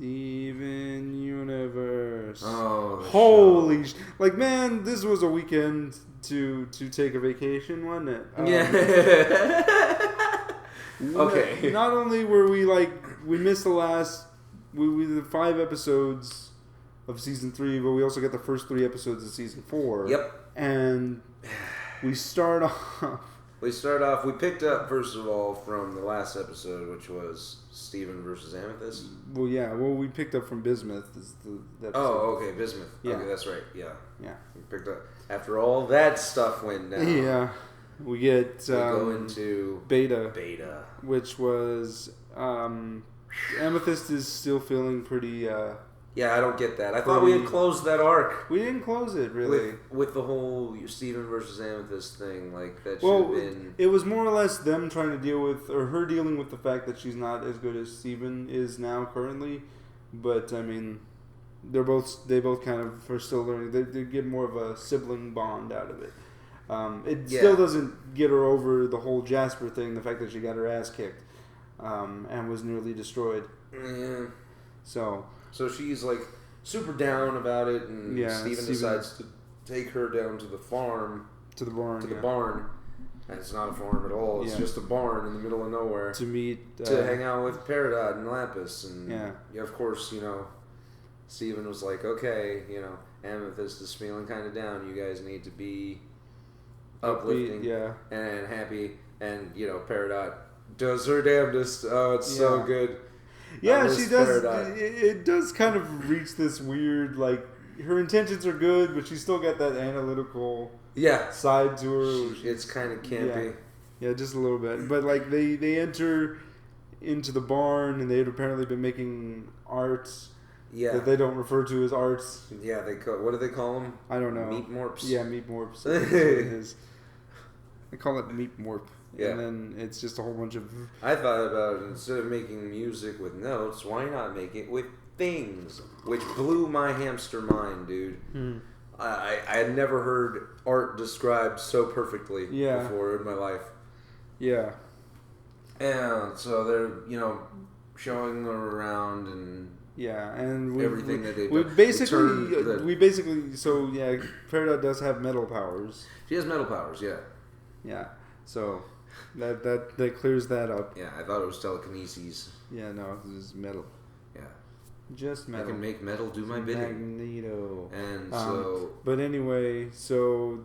Steven Universe. Oh, holy! Like, man, this was a weekend to take a vacation, wasn't it? Yeah. Okay. Not only were we missed the last the 5 episodes of season 3, but we also got the first 3 episodes of season 4. Yep. And we start off. We picked up, first of all, from the last episode, which was Steven versus Amethyst. Well, yeah. Well, we picked up from Bismuth. Is the episode. Oh, okay, Bismuth. Yeah. Okay, that's right. Yeah. Yeah. We picked up after all that stuff went down. Yeah. We get we go into Beta, which was Amethyst is still feeling pretty. Yeah, I don't get that. I thought we had closed that arc. We didn't close it, really. With the whole Steven versus Amethyst thing. Like, that should have been... It was more or less them trying to deal with, or her dealing with the fact that she's not as good as Steven is now currently. But, I mean, they both kind of are still learning. They get more of a sibling bond out of it. It still doesn't get her over the whole Jasper thing, the fact that she got her ass kicked and was nearly destroyed. Yeah. So she's like super down about it, and Steven decides to take her down to the farm. To the barn. The barn. And it's not a farm at all. It's just a barn in the middle of nowhere. To meet... to hang out with Peridot and Lapis. And of course, Steven was like, okay, Amethyst is feeling kind of down. You guys need to be uplifting and happy. And, Peridot does her damnedest. Oh, it's so good. Yeah, she does. It does kind of reach this weird, like, her intentions are good, but she's still got that analytical side to her. It's kind of campy. Yeah, just a little bit. But, like, they enter into the barn, and they had apparently been making arts that they don't refer to as arts. Yeah, what do they call them? I don't know. Meat morps? Yeah, meat morps. That's what it is. They call it meat morp. Yeah. And then it's just a whole bunch of... I thought about it, instead of making music with notes, why not make it with things? Which blew my hamster mind, dude. I had never heard art described so perfectly before in my life. Yeah. And so they're, showing her around and... Yeah, and everything that they've done. So, Peridot does have metal powers. She has metal powers, yeah. Yeah, so... That clears that up. Yeah, I thought it was telekinesis. Yeah, no, it's metal. Yeah. Just metal. I can make metal do my bidding. Magneto. And so... But anyway, so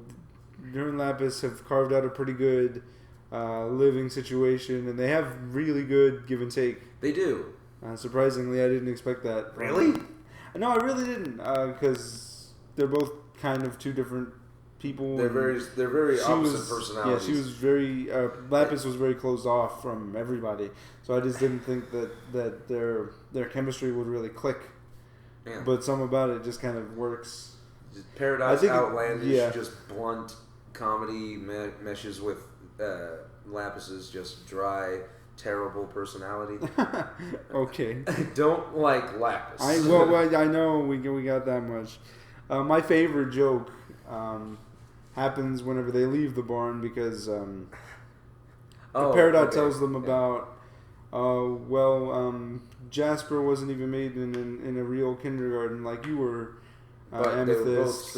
her and Lapis have carved out a pretty good living situation, and they have really good give and take. They do. Surprisingly, I didn't expect that. Really? No, I really didn't, because they're both kind of two different people. They're very opposite personalities. Yeah, she was very... Lapis was very closed off from everybody, so I just didn't think that their chemistry would really click. Yeah. But some about it just kind of works. Paradise outlandish, just blunt comedy meshes with Lapis's just dry, terrible personality. Okay. I don't like Lapis. I know we got that much. My favorite joke happens whenever they leave the barn because Peridot tells them about Jasper wasn't even made in a real kindergarten like you were, Amethyst.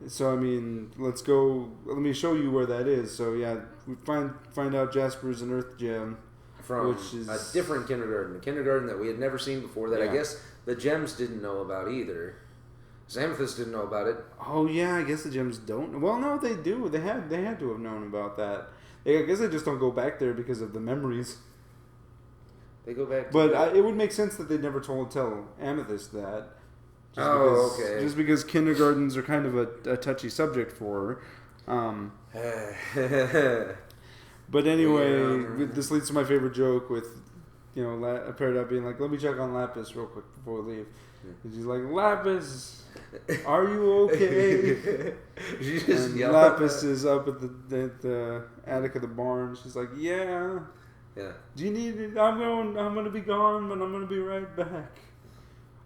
So I mean, let's go. Let me show you where that is. So yeah, we find out Jasper's an Earth gem from which is a different kindergarten, a kindergarten that we had never seen before. That I guess the gems didn't know about either. Amethyst didn't know about it. Oh yeah, I guess the gems don't. Well, no, they do. They had to have known about that. I guess they just don't go back there because of the memories. They go back. But it would make sense that they never tell Amethyst that. Just because kindergartens are kind of a touchy subject for her. But anyway, this leads to my favorite joke with, Peridot being like, "Let me check on Lapis real quick before we leave." And she's like, "Lapis, are you okay?" She just and Lapis is up at the attic of the barn. She's like, "Yeah. Yeah. Do you need it? I'm gonna be gone, but I'm gonna be right back.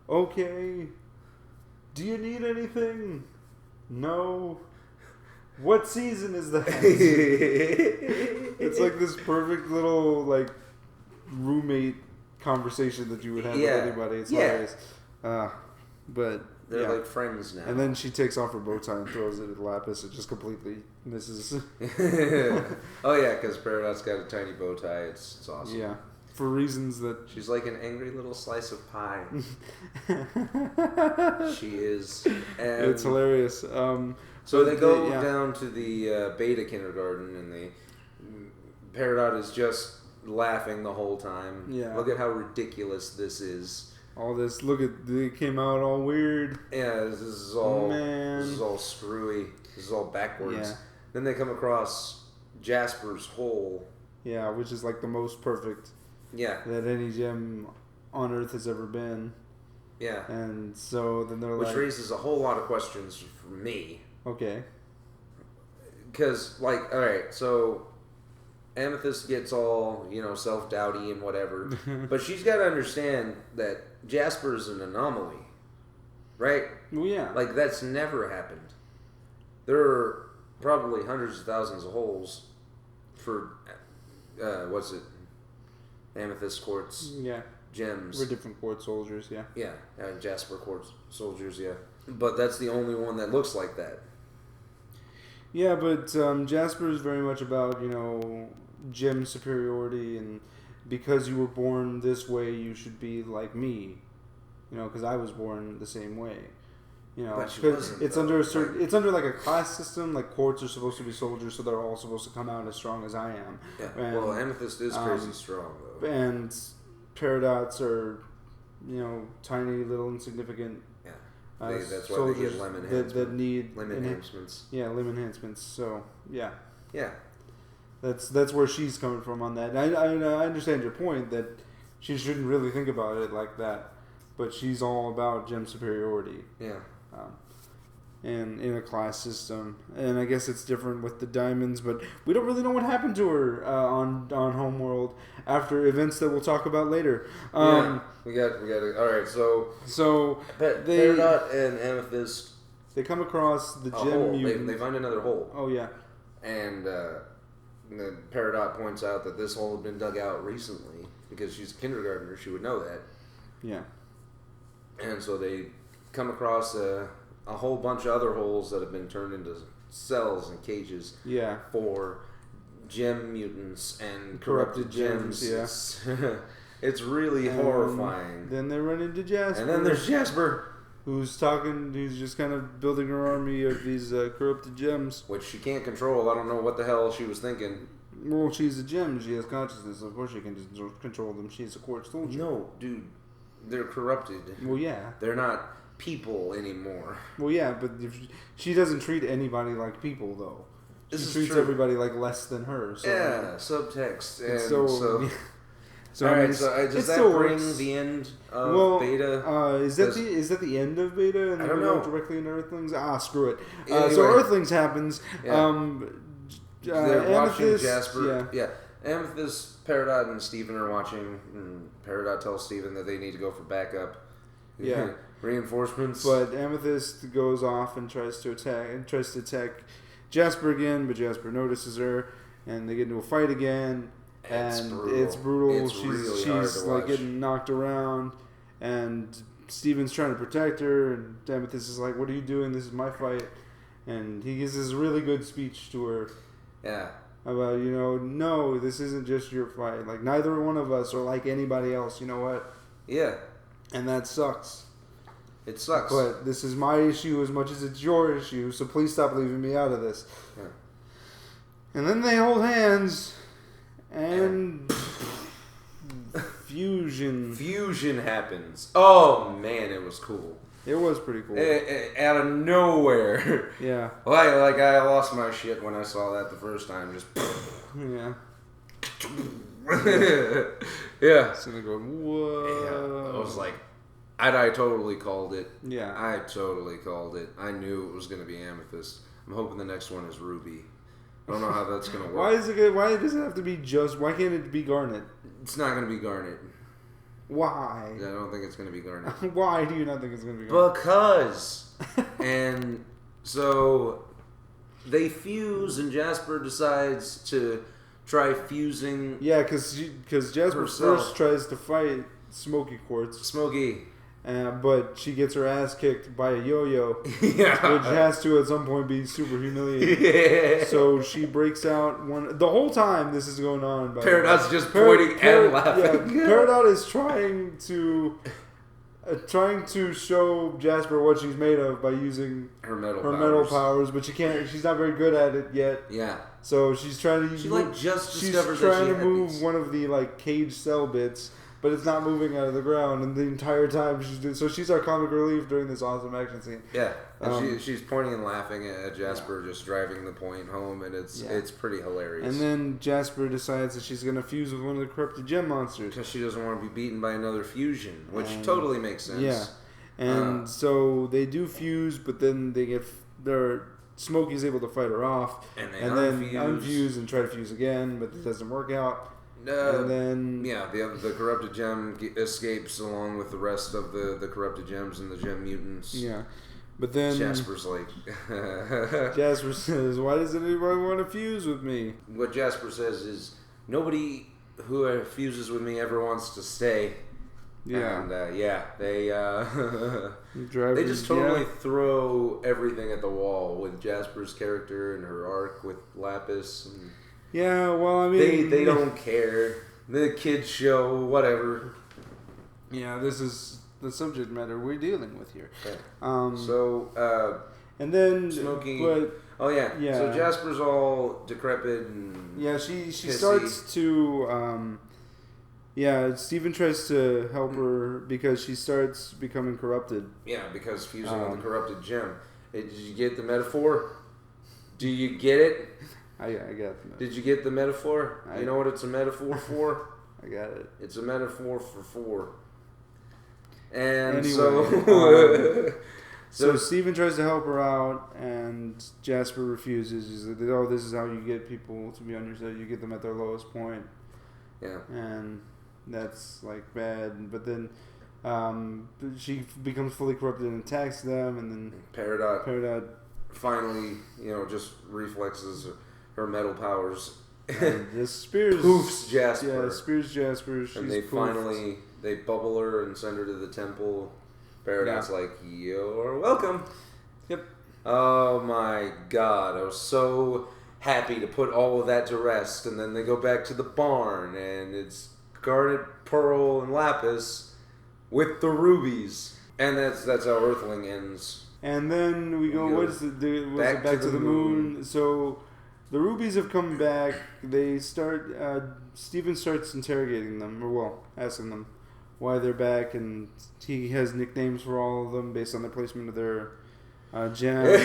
Okay. Do you need anything? No. What season is that?" It's like this perfect little roommate conversation that you would have with anybody. It's hilarious. But they're like friends now. And then she takes off her bow tie and throws it at Lapis. It just completely misses. Oh yeah, because Peridot's got a tiny bow tie. It's awesome. Yeah, for reasons that she's like an angry little slice of pie. She is. And it's hilarious. So they go down to the beta kindergarten, and Peridot is just laughing the whole time. Yeah. Look at how ridiculous this is. All this, it came out all weird. Yeah, this is all screwy. This is all backwards. Yeah. Then they come across Jasper's hole. Yeah, which is like the most perfect. Yeah. That any gem on Earth has ever been. Yeah. And so then they're which raises a whole lot of questions for me. Okay. Because, alright, so Amethyst gets all, self-doubty and whatever. But she's got to understand that Jasper's an anomaly. Right? Well, yeah. Like, that's never happened. There are probably hundreds of thousands of holes for, Amethyst quartz. Yeah. Gems. We're different quartz soldiers, yeah. Yeah, Jasper quartz soldiers, yeah. But that's the only one that looks like that. Yeah, but Jasper is very much about, gem superiority, and because you were born this way, you should be like me. Because I was born the same way. Because it's under it's under like a class system. Like quartz are supposed to be soldiers, so they're all supposed to come out as strong as I am. Yeah. Well, Amethyst is crazy strong though. And Peridots are, tiny little insignificant. Yeah. That's why soldiers they get limb enhancements. That need limb enhancements. Yeah, limb enhancements. So yeah. Yeah. That's where she's coming from on that. I understand your point that she shouldn't really think about it like that, but she's all about gem superiority. Yeah. And in a class system, and I guess it's different with the diamonds, but we don't really know what happened to her on Homeworld after events that we'll talk about later. We got it. All right, so Peridot and Amethyst, they come across the gem mutant. They find another hole. Oh yeah, and the Peridot points out that this hole had been dug out recently because she's a kindergartner. She would know that. Yeah, and so they come across a whole bunch of other holes that have been turned into cells and cages. Yeah. For gem mutants and corrupted gems. Yeah. It's really horrifying. Then they run into Jasper. And then there's Jasper, who's just kind of building her army of these corrupted gems, which she can't control. I don't know what the hell she was thinking. Well, she's a gem. She has consciousness. Of course, she can just control them. She's a quartz soldier. No, dude, they're corrupted. Well, yeah, they're not people anymore. Well, yeah, but she doesn't treat anybody like people, though. She treats everybody like less than her. So, yeah, subtext. And so all right, so does that bring the end of Beta? Is that the end of Beta? And I don't know. Directly into Earthlings? Screw it. Anyway, so Earthlings happens. Yeah. They're watching Jasper. Yeah. Amethyst, Peridot, and Steven are watching. And Peridot tells Steven that they need to go for backup. Yeah. Reinforcements. But Amethyst goes off and tries to attack Jasper again, but Jasper notices her, and they get into a fight again. It's brutal. She's like getting knocked around, and Steven's trying to protect her, and Amethyst is like, "What are you doing? This is my fight." And he gives this really good speech to her. Yeah. About, no, this isn't just your fight. Like, neither one of us are like anybody else. You know what? Yeah. And that sucks. It sucks. But this is my issue as much as it's your issue, so please stop leaving me out of this. Yeah. And then they hold hands, and fusion. Fusion happens. Oh, man, it was cool. It was pretty cool. Out of nowhere. Yeah. Like I lost my shit when I saw that the first time. Just. Yeah. Yeah. So they go, whoa. Yeah. I was like, I totally called it. Yeah. I totally called it. I knew it was going to be Amethyst. I'm hoping the next one is Ruby. I don't know how that's going to work. Why does it have to be why can't it be Garnet? It's not going to be Garnet. Why? I don't think it's going to be Garnet. Why do you not think it's going to be Garnet? Because. And so they fuse, and Jasper decides to try fusing. Yeah, because Jasper first tries to fight Smoky Quartz. Smoky. But she gets her ass kicked by a yo-yo, yeah. which has to at some point be super humiliating. Yeah. So she breaks out the whole time this is going on. Peridot's just pointing and laughing. Yeah, Peridot is trying to show Jasper what she's made of by using her metal powers, but she can't. She's not very good at it yet. Yeah. So she's trying to. She just discovered that she to move these. One of the cage cell bits. But it's not moving out of the ground, and the entire time she's doing. So she's our comic relief during this awesome action scene. Yeah, and she's pointing and laughing at Jasper just driving the point home, and it's pretty hilarious. And then Jasper decides that she's going to fuse with one of the corrupted gem monsters because she doesn't want to be beaten by another fusion, which totally makes sense. Yeah, and so they do fuse, but then Smokey's able to fight her off, and then unfuse and try to fuse again, but it doesn't work out. And then the corrupted gem escapes along with the rest of the corrupted gems and the gem mutants. Yeah, but then Jasper's like, Jasper says, "Why doesn't anybody want to fuse with me?" What Jasper says is, "Nobody who fuses with me ever wants to stay." Yeah, and they just totally throw everything at the wall with Jasper's character and her arc with Lapis and. Yeah, well, I mean... They don't care. The kids show, whatever. Yeah, this is the subject matter we're dealing with here. Okay. And then... Smokey... Yeah. So Jasper's all decrepit and... Yeah, she starts to... Steven tries to help her because she starts becoming corrupted. Yeah, because fusing with the corrupted gem. Did you get the metaphor? Do you get it? I got the metaphor. Did you get the metaphor? You know what it's a metaphor for? I got it. It's a metaphor for four. And anyway, so Steven tries to help her out, and Jasper refuses. He's like, "Oh, this is how you get people to be on your side. You get them at their lowest point." Yeah. And that's bad. But then she becomes fully corrupted and attacks them, and then Peridot finally, just reflexes her metal powers. Just spears poofs Jasper. Yeah, spears Jasper. And they finally bubble her and send her to the temple. Peridot's like, "You're welcome." Yep. Oh my god, I was so happy to put all of that to rest. And then they go back to the barn, and it's Garnet, Pearl, and Lapis with the rubies. And that's how Earthling ends. And then we go back to the moon. So the rubies have come back. They start. Steven starts interrogating them, asking them why they're back, and he has nicknames for all of them based on the placement of their gems.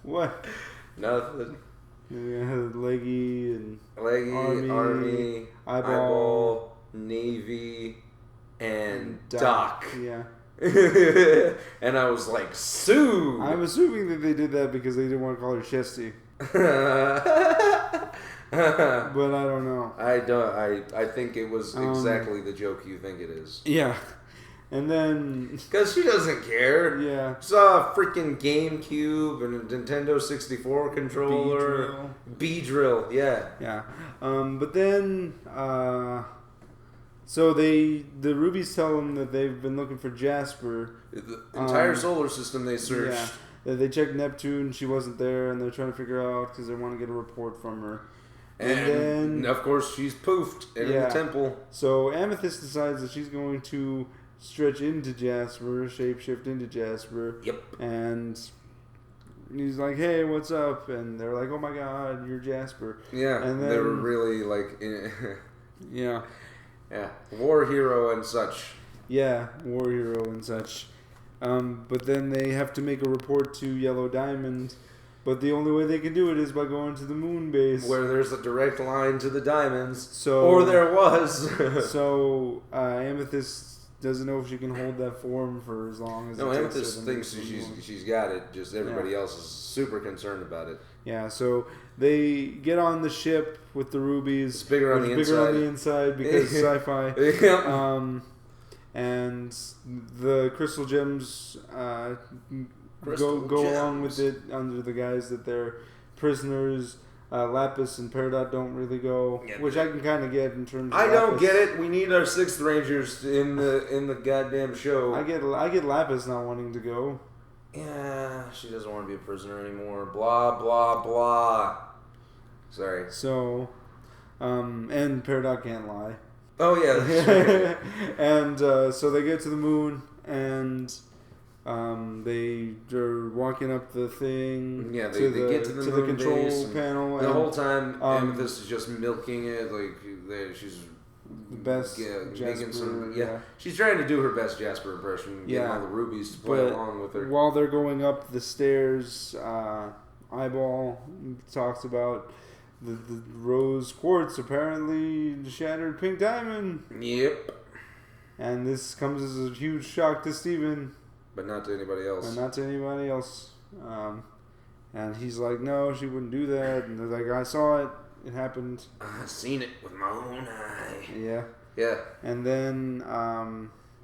What? Nothing. Yeah, Leggy, Army, Eyeball, Navy, and Doc. Yeah. And I was like, "Sue." I'm assuming that they did that because they didn't want to call her Chesty. But I don't know. I think it was exactly the joke you think it is. Yeah. And then... Because she doesn't care. Yeah. Saw a freaking GameCube and a Nintendo 64 controller. B-Drill. Yeah. Yeah. But then... So the rubies tell them that they've been looking for Jasper. The entire solar system they searched. Yeah. They checked Neptune. She wasn't there, and they're trying to figure out because they want to get a report from her. And then, of course, she's poofed in the temple. So Amethyst decides that she's going to stretch into Jasper, shapeshift into Jasper. Yep. And he's like, "Hey, what's up?" And they're like, "Oh my God, you're Jasper." Yeah. And then, they were really like, yeah. Yeah, war hero and such. Yeah, war hero and such. But then they have to make a report to Yellow Diamond. But the only way they can do it is by going to the moon base. Where there's a direct line to the diamonds. Or there was. So Amethyst doesn't know if she can hold that form for as long as... No, Amethyst thinks she's got it. Just everybody else is super concerned about it. Yeah, so they get on the ship with the rubies. It's bigger on the inside because sci-fi. And the crystal gems go along with it under the guise that they're prisoners. Lapis and Peridot don't really go, which I can kind of get in terms of I Lapis. don't get it. We need our Sixth Rangers in the goddamn show. I get Lapis not wanting to go. Yeah, she doesn't want to be a prisoner anymore. Blah, blah, blah. Sorry. So, and Peridot can't lie. Oh, yeah, that's right. And so they get to the moon, and they're walking up the thing. Yeah, they get to the control panel. The whole time, Amethyst is just milking it. Like, she's the best Jasper. She's trying to do her best Jasper impression, getting all the rubies to play along with her. While they're going up the stairs, Eyeball talks about the rose quartz apparently shattered Pink Diamond. Yep. And this comes as a huge shock to Steven. But not to anybody else. And he's like, no, she wouldn't do that. And they're like, I saw it. It happened. I seen it with my own eye. Yeah. Yeah. And then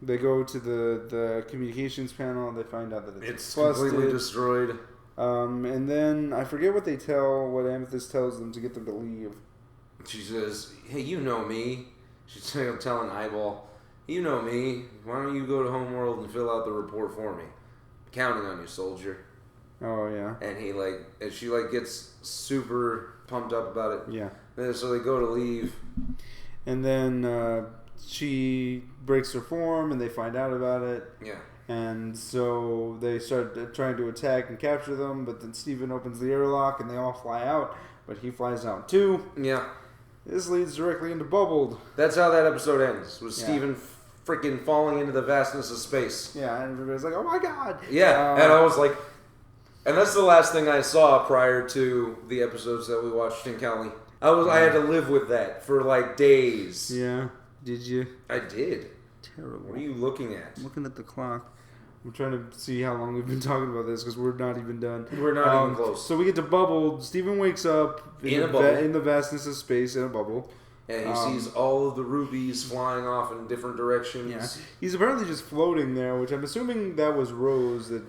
they go to the communications panel and they find out that it's busted. Completely destroyed. And then I forget what Amethyst tells them to get them to leave. She says, hey, you know me. She's telling Eyeball, you know me. Why don't you go to Homeworld and fill out the report for me? I'm counting on you, soldier. Oh, yeah. And she gets super pumped up about it. Yeah. And so they go to leave. And then she breaks her form and they find out about it. Yeah. And so they start trying to attack and capture them, but then Steven opens the airlock and they all fly out, but he flies out too. Yeah. This leads directly into Bubbled. That's how that episode ends, with Steven freaking falling into the vastness of space. Yeah, and everybody's like, oh my god. Yeah, and I was like, and that's the last thing I saw prior to the episodes that we watched in Cali. I had to live with that for like days. Yeah. Did you? I did. Terrible. What are you looking at? I'm looking at the clock. I'm trying to see how long we've been talking about this because we're not even done. We're not even close. So we get to Bubbled. Steven wakes up in the vastness of space in a bubble. And he sees all of the rubies flying off in different directions. Yeah. He's apparently just floating there, which I'm assuming that was Rose that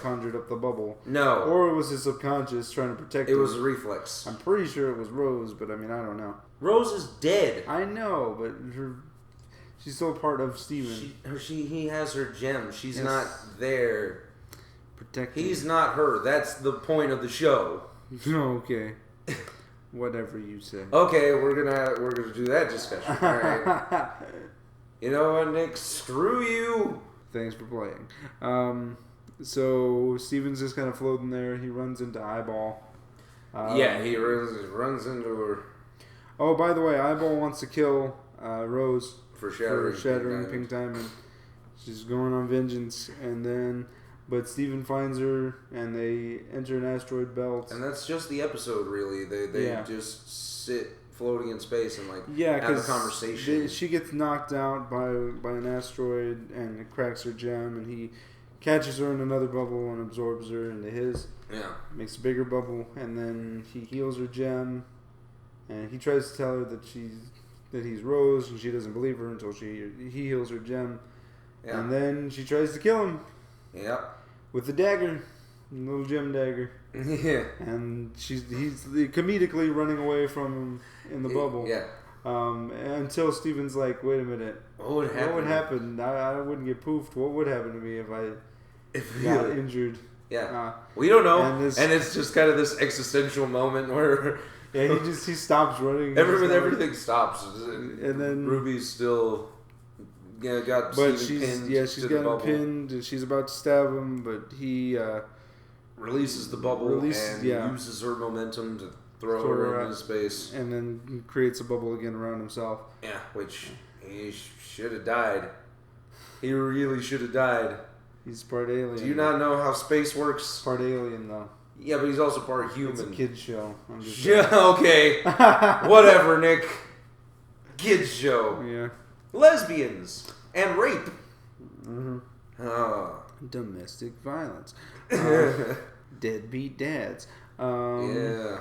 conjured up the bubble. No. Or it was his subconscious trying to protect him. It was a reflex. I'm pretty sure it was Rose, but I mean, I don't know. Rose is dead. I know, but she's still part of Steven. He has her gem. She's not there. Protecting. He's not her. That's the point of the show. Okay. Whatever you say. Okay, we're gonna do that discussion. All right. You know what, Nick? Screw you. Thanks for playing. So Steven's just kind of floating there. He runs into Eyeball. He runs into her. Oh, by the way, Eyeball wants to kill Rose for shattering Pink Diamond. She's going on vengeance, but Steven finds her, and they enter an asteroid belt. And that's just the episode, really. They just sit floating in space and have a conversation. She gets knocked out by an asteroid, and it cracks her gem, and he catches her in another bubble and absorbs her into his. Yeah. Makes a bigger bubble, and then he heals her gem, and he tries to tell her that he's Rose, and she doesn't believe her until he heals her gem. Yeah. And then she tries to kill him. Yep. With the dagger, a little gem dagger. Yeah. And he's comedically running away from him in the bubble. Yeah. Until Steven's like, wait a minute. What would happen? I wouldn't get poofed. What would happen to me if I got injured? Yeah. We don't know. And it's just kind of this existential moment where... Yeah, he stops running. Everything stops. And then... Ruby's still... got but Steven pinned. Yeah, she's got him pinned, and she's about to stab him, but he releases the bubble and uses her momentum to throw her into space, and then creates a bubble again around himself. Yeah, which he should have died. He really should have died. He's part alien. Do you not know how space works? Part alien, though. Yeah, but he's also part human. It's a kid's show. Okay. Whatever, Nick. Kids show. Yeah. Lesbians and rape. Mm-hmm. Domestic violence. Deadbeat dads. Yeah.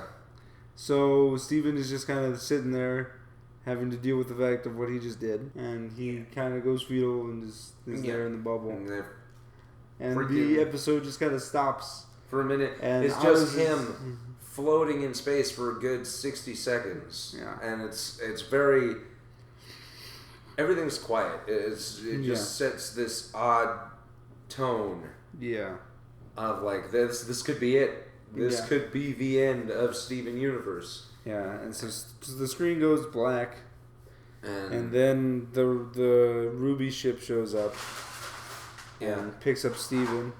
So Steven is just kind of sitting there having to deal with the fact of what he just did. And he kind of goes fetal and is there in the bubble. And the episode just kind of stops. For a minute. And it's just him floating in space for a good 60 seconds. Yeah. And it's very... Everything's quiet. It just sets this odd tone. Yeah. Of like, this could be it. This could be the end of Steven Universe. Yeah, and so the screen goes black. And then the Ruby ship shows up. And picks up Steven.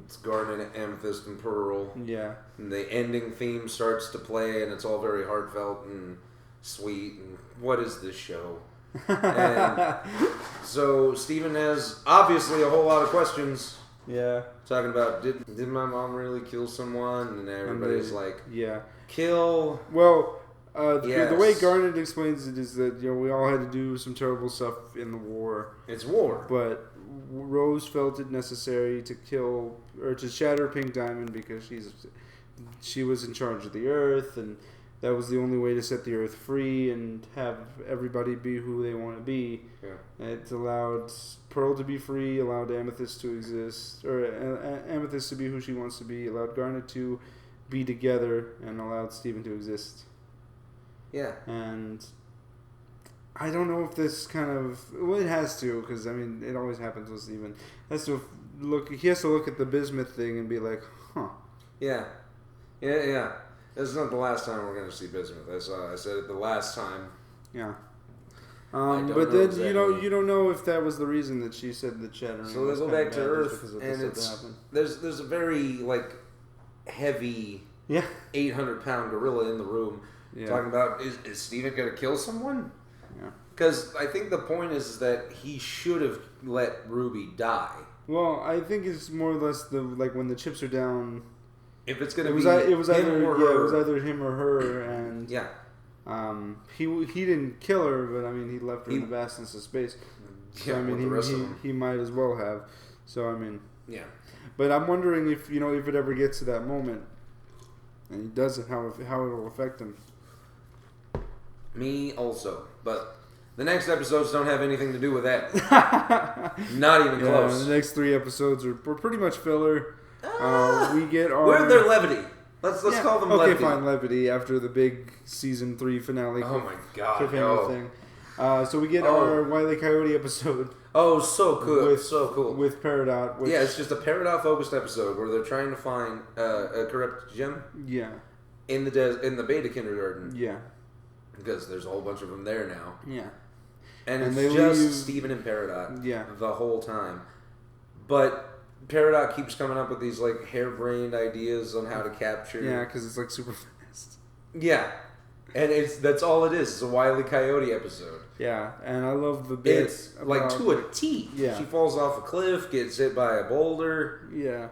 It's Garnet, Amethyst, and Pearl. Yeah. And the ending theme starts to play, and it's all very heartfelt and sweet. And what is this show? And so Steven has obviously a whole lot of questions. Yeah. Talking about, did my mom really kill someone? And everybody's like, kill. Well, the way Garnet explains it is that, we all had to do some terrible stuff in the war. It's war. But Rose felt it necessary to kill, or to shatter Pink Diamond because she was in charge of the Earth, and that was the only way to set the Earth free and have everybody be who they want to be. Yeah. It allowed Pearl to be free, allowed Amethyst to exist, or Amethyst to be who she wants to be, allowed Garnet to be together, and allowed Steven to exist. Yeah. And I don't know if this kind of... Well, it has to, because, it always happens with Steven. He has to look at the bismuth thing and be like, huh. Yeah. Yeah. This is not the last time we're going to see bismuth. I said it the last time. Yeah. But then, exactly. You don't know if that was the reason that she said that shattering. So they go back to Earth, and there's a very, heavy 800-pound gorilla in the room talking about, is Steven going to kill someone? Yeah. Because I think the point is that he should have let Ruby die. Well, I think it's more or less when the chips are down. If it's going to it was either him or her, and he didn't kill her, but he left her in the vastness of space. So he might as well have. So yeah. But I'm wondering if it ever gets to that moment, and he doesn't, how it will affect him. Me also, but the next episodes don't have anything to do with that. Not even close. The next 3 episodes are pretty much filler. We get our... Where's their levity? Let's call them levity. Okay, fine, levity after the big season 3 finale. Oh my god, thing. So we get our Wile E. Coyote episode. Oh, so good, so cool. With Peridot. Yeah, it's just a Peridot focused episode where they're trying to find a corrupt gem. Yeah. In the Beta Kindergarten. Yeah. Because there's a whole bunch of them there now. Yeah. And it's just Steven and Peridot. Yeah. The whole time. But Peridot keeps coming up with these harebrained ideas on how to capture. Yeah, because it's super fast. Yeah. And that's all it is. It's a Wile E. Coyote episode. Yeah, and I love the bit. It's to a T. Yeah. She falls off a cliff, gets hit by a boulder. Yeah.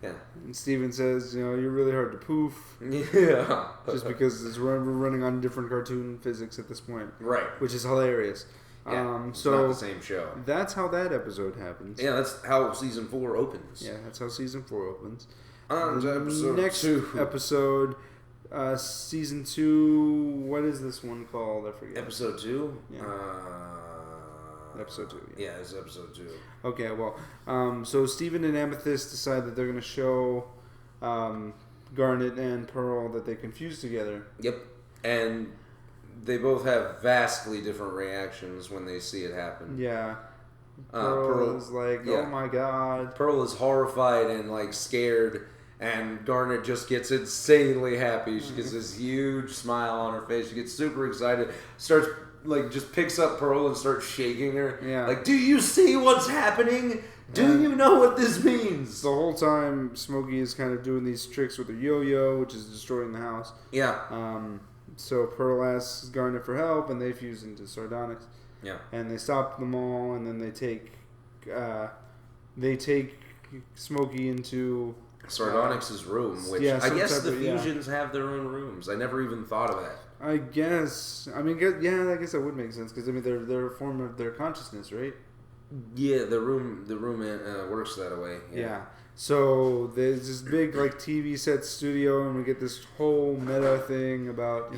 Yeah. And Steven says, you're really hard to poof. Yeah. Just because we're running on different cartoon physics at this point. Right. Which is hilarious. Yeah, it's not the same show. That's how that episode happens. Yeah, that's how season 4 opens. Yeah, that's how season 4 opens. On to episode next 2. Episode, season 2, what is this one called? I forget. Episode 2? Yeah. Episode 2, yeah. Yeah, it's episode 2. Okay, well, so Steven and Amethyst decide that they're going to show Garnet and Pearl that they confused together. Yep. And they both have vastly different reactions when they see it happen. Yeah. Pearl is like, oh my god. Pearl is horrified and scared, and Garnet just gets insanely happy. She gets this huge smile on her face. She gets super excited. Starts just picks up Pearl and starts shaking her. Yeah. Do you see what's happening? Do you know what this means? The whole time, Smokey is kind of doing these tricks with her yo-yo, which is destroying the house. Yeah. So Pearl asks Garnet for help, and they fuse into Sardonyx. Yeah. And they stop them all, and then they take Smokey into Sardonyx's room, which I guess the fusions have their own rooms. I never even thought of that. I guess. I guess that would make sense because they're a form of their consciousness, right? Yeah, the room works that way. Yeah. So there's this big TV set studio, and we get this whole meta thing about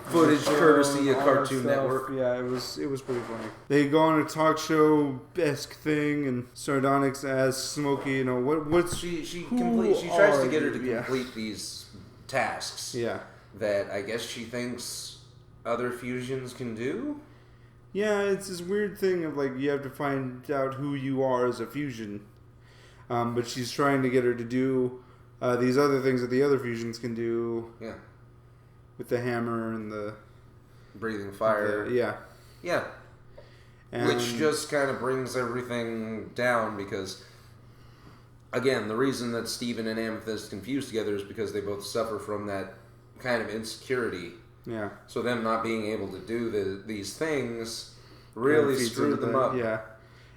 footage courtesy of Cartoon Network. Yeah, it was pretty funny. They go on a talk show-esque thing, and Sardonyx asks Smokey, you know, what's she tries to get her to complete these tasks. Yeah. That I guess she thinks other fusions can do. Yeah, it's this weird thing of like you have to find out who you are as a fusion. But she's trying to get her to do these other things that the other fusions can do. Yeah. With the hammer and the breathing fire. Yeah. And which just kind of brings everything down because, again, the reason that Steven and Amethyst confused together is because they both suffer from that kind of insecurity. Yeah. So them not being able to do these things really screwed them up. Yeah.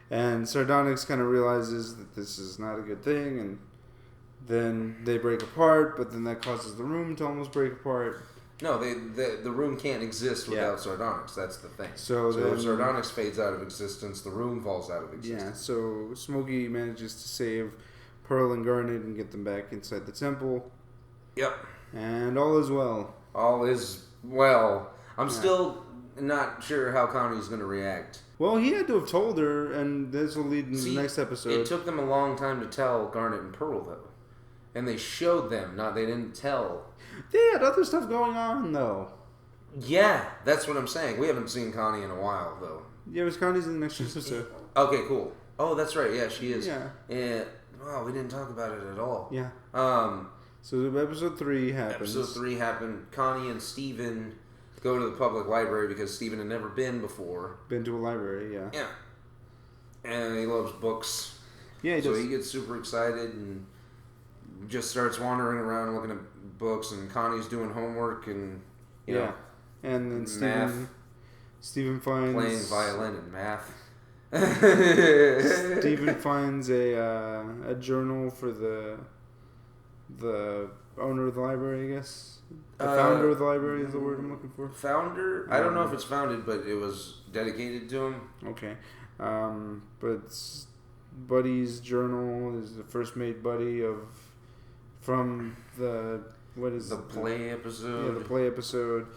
And Sardonyx kind of realizes that this is not a good thing, and then they break apart, but then that causes the room to almost break apart. No, the room can't exist without Sardonyx. That's the thing. So if Sardonyx fades out of existence, the room falls out of existence. Yeah, so Smokey manages to save Pearl and Garnet and get them back inside the temple. Yep. And all is well. All is well. I'm still not sure how Connie's going to react. Well, he had to have told her, and this will lead into the next episode. It took them a long time to tell Garnet and Pearl, though. And they showed them, they didn't tell. They had other stuff going on, though. Yeah, that's what I'm saying. We haven't seen Connie in a while, though. Yeah, it was Connie's in the next episode. Okay, cool. Oh, that's right. Yeah, she is. Yeah. And, we didn't talk about it at all. Yeah. So episode 3 happens. Episode 3 happened. Connie and Steven go to the public library because Steven had never been before. Been to a library, yeah. Yeah. And he loves books. Yeah, he does. So he gets super excited and just starts wandering around looking at books, and Connie's doing homework and, you know. And then Steven finds... playing violin and math. Steven finds a journal for the owner of the library, I guess. The founder of the library is the word I'm looking for. Founder? I don't know if it's founded, but it was dedicated to him. Okay. But Buddy's journal is the first made Buddy from the... What is the play episode? Yeah, the play episode.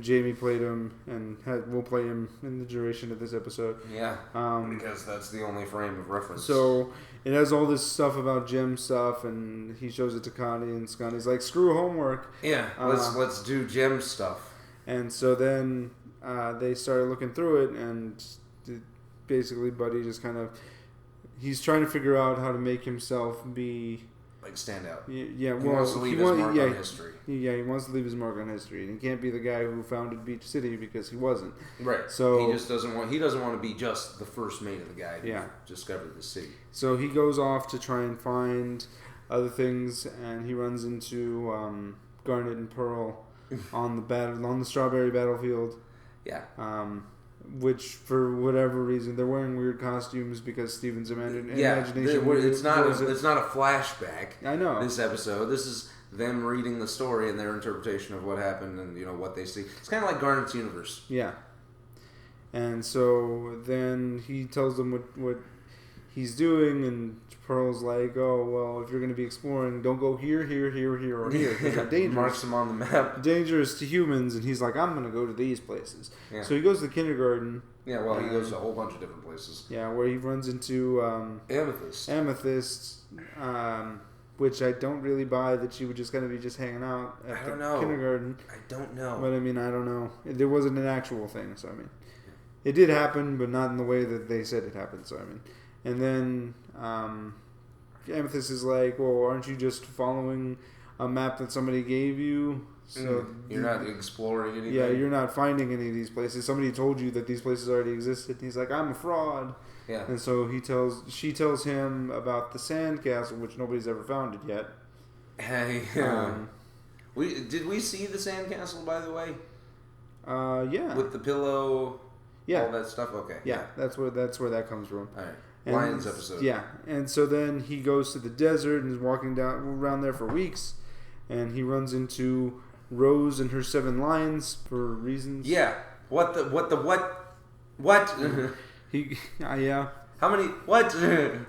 Jamie played him, and will play him in the duration of this episode. Yeah, because that's the only frame of reference. So it has all this stuff about gem stuff, and he shows it to Connie, and Connie's like, "Screw homework." Yeah, let's do gem stuff. And so then they started looking through it, and basically Buddy just kind of he's trying to figure out how to make himself be. Like stand out. Yeah, he wants to leave his mark on history. Yeah, he wants to leave his mark on history, and he can't be the guy who founded Beach City because he wasn't. Right. So he just doesn't want to be just the first mate of the guy who discovered the city. So he goes off to try and find other things, and he runs into Garnet and Pearl on the strawberry battlefield. Yeah. Which, for whatever reason, they're wearing weird costumes because Steven's imagination. It's not a flashback. I know. This episode, this is them reading the story and their interpretation of what happened and what they see. It's kind of like Garnet's universe. Yeah. And so then he tells them what he's doing, and Pearl's like, "Oh, well, if you're going to be exploring, don't go here, or here, or here, because they're dangerous." Marks them on the map. Dangerous to humans, and he's like, "I'm going to go to these places." Yeah. So he goes to the kindergarten. Yeah, well, he goes to a whole bunch of different places. Yeah, where he runs into Amethyst, which I don't really buy that she would just kind of be just hanging out at the kindergarten. I don't know. But I mean, I don't know. There wasn't an actual thing, so I mean, it did happen, but not in the way that they said it happened. So I mean. And then Amethyst is like, "Well, aren't you just following a map that somebody gave you? So you're not exploring anything? Yeah, you're not finding any of these places. Somebody told you that these places already existed." And he's like, "I'm a fraud." Yeah. And so she tells him about the sandcastle, which nobody's ever found it yet. Hey, did we see the sandcastle, by the way? Yeah. With the pillow. Yeah. All that stuff. Okay. Yeah, that's where that comes from. All right. Lions episode. Yeah, and so then he goes to the desert and is walking around there for weeks, and he runs into Rose and her 7 lions for reasons. Yeah. What? Yeah. How many? What?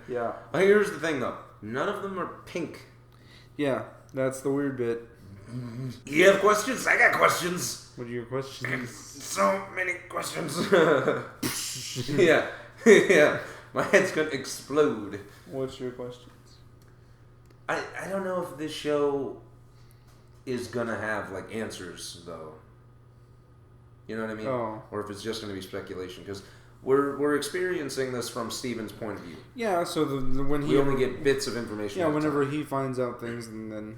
Yeah. Well, here's the thing, though. None of them are pink. Yeah, that's the weird bit. You have questions? I got questions. What are your questions? So many questions. Yeah. Yeah. My head's gonna explode. What's your questions? I don't know if this show is gonna have like answers though. You know what I mean? Oh. Or if it's just gonna be speculation because we're experiencing this from Steven's point of view. Yeah. So when we only get bits of information. Yeah. Whenever he finds out things, and then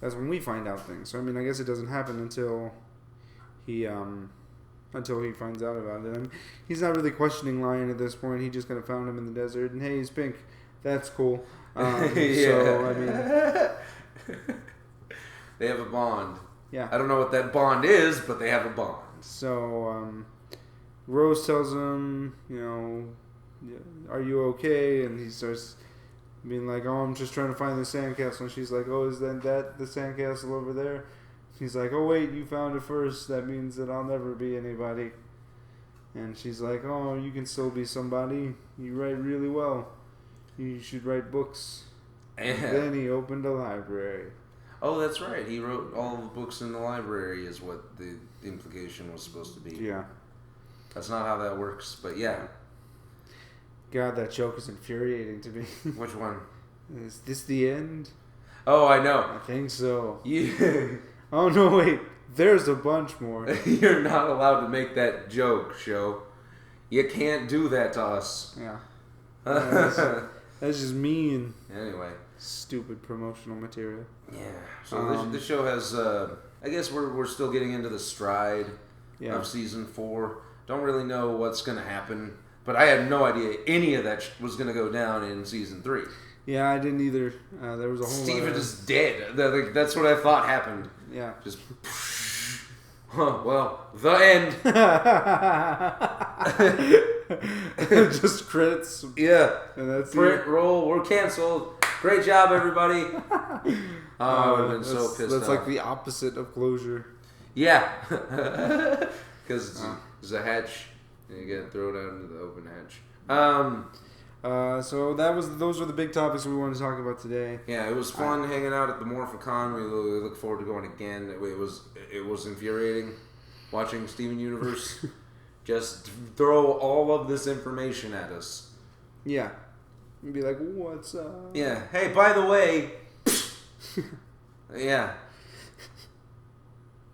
that's when we find out things. So I mean, I guess it doesn't happen until he finds out about it. I mean, he's not really questioning Lion at this point. He just kind of found him in the desert, and hey, he's pink. That's cool. So I mean, they have a bond. Yeah. I don't know what that bond is, but they have a bond. So Rose tells him, are you okay? And he starts being like, oh, I'm just trying to find the sandcastle. And she's like, oh, is that the sandcastle over there? He's like, oh, wait, you found it first. That means that I'll never be anybody. And she's like, oh, you can still be somebody. You write really well. You should write books. And then he opened a library. Oh, that's right. He wrote all the books in the library is what the implication was supposed to be. Yeah. That's not how that works, but yeah. God, that joke is infuriating to me. Which one? Is this the end? Oh, I know. I think so. Yeah. Oh, no, wait. There's a bunch more. You're not allowed to make that joke, show. You can't do that to us. Yeah. That's just mean. Anyway. Stupid promotional material. Yeah. So this show has, I guess we're still getting into the stride of season 4. Don't really know what's going to happen. But I had no idea any of that was going to go down in season 3. Yeah, I didn't either. There was a whole Steven is dead. That's what I thought happened. Yeah. Just... well, the end. Just credits. Yeah. And that's Print, roll, we're canceled. Great job, everybody. Oh, I would have been so pissed off. That's like the opposite of closure. Yeah. Because there's a hatch, and you get thrown out into the open hatch. So those were the big topics we wanted to talk about today. Yeah, it was fun hanging out at the Morphicon. We look forward to going again. It was infuriating watching Steven Universe just throw all of this information at us. Yeah. And be like, what's up? Yeah. Hey, by the way. Yeah.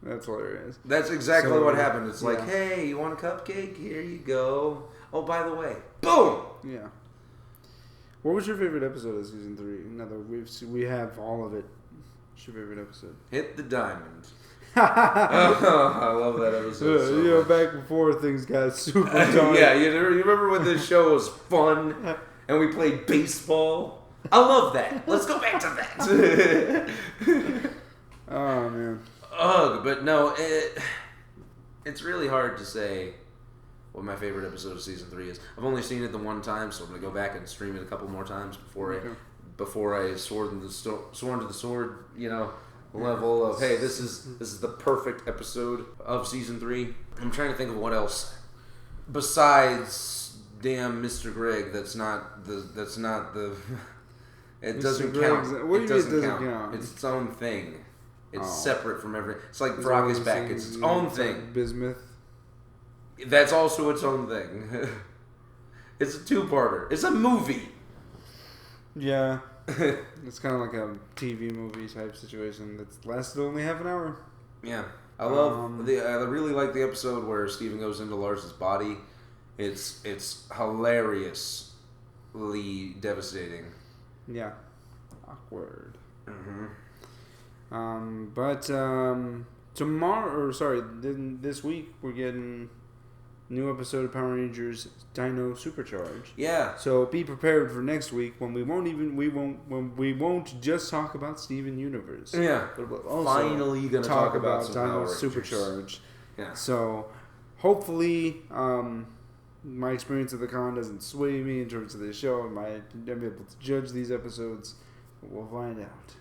That's hilarious. That's exactly what happened. It's like, hey, you want a cupcake? Here you go. Oh, by the way. Boom! Yeah. What was your favorite episode of season 3? Now that we have all of it. What's your favorite episode? Hit the diamond. Oh, I love that episode so much. Back before things got super dark. Yeah, you remember when this show was fun and we played baseball? I love that. Let's go back to that. Oh, man. Ugh, but no, it's really hard to say what my favorite episode of season 3 is. I've only seen it the one time, so I'm gonna go back and stream it a couple more times before I sworn to the sword, level of hey, this is the perfect episode of season 3. I'm trying to think of what else besides damn Mr. Greg. That's not the. It doesn't count. What do you mean it doesn't count? It's its own thing. It's separate from everything. It's like Brock is back. It's its own thing. Bismuth. That's also its own thing. It's a 2-parter. It's a movie. Yeah. It's kind of like a TV movie type situation that's lasted only half an hour. Yeah. I really like the episode where Steven goes into Lars's body. It's hilariously devastating. Yeah. Awkward. Mm-hmm. This week we're getting a new episode of Power Rangers Dino Supercharge. Yeah. So be prepared for next week when we won't just talk about Steven Universe. Yeah. But we'll also finally gonna talk about some Dino Power Rangers. Supercharge. Yeah. So hopefully my experience at the con doesn't sway me in terms of this show. I'm able to judge these episodes. But we'll find out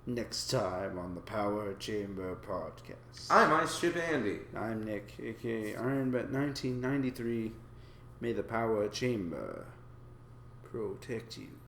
next time on the Power Chamber Podcast. I'm Ice Ship Andy. I'm Nick, aka Ironbat 1993. May the Power Chamber protect you.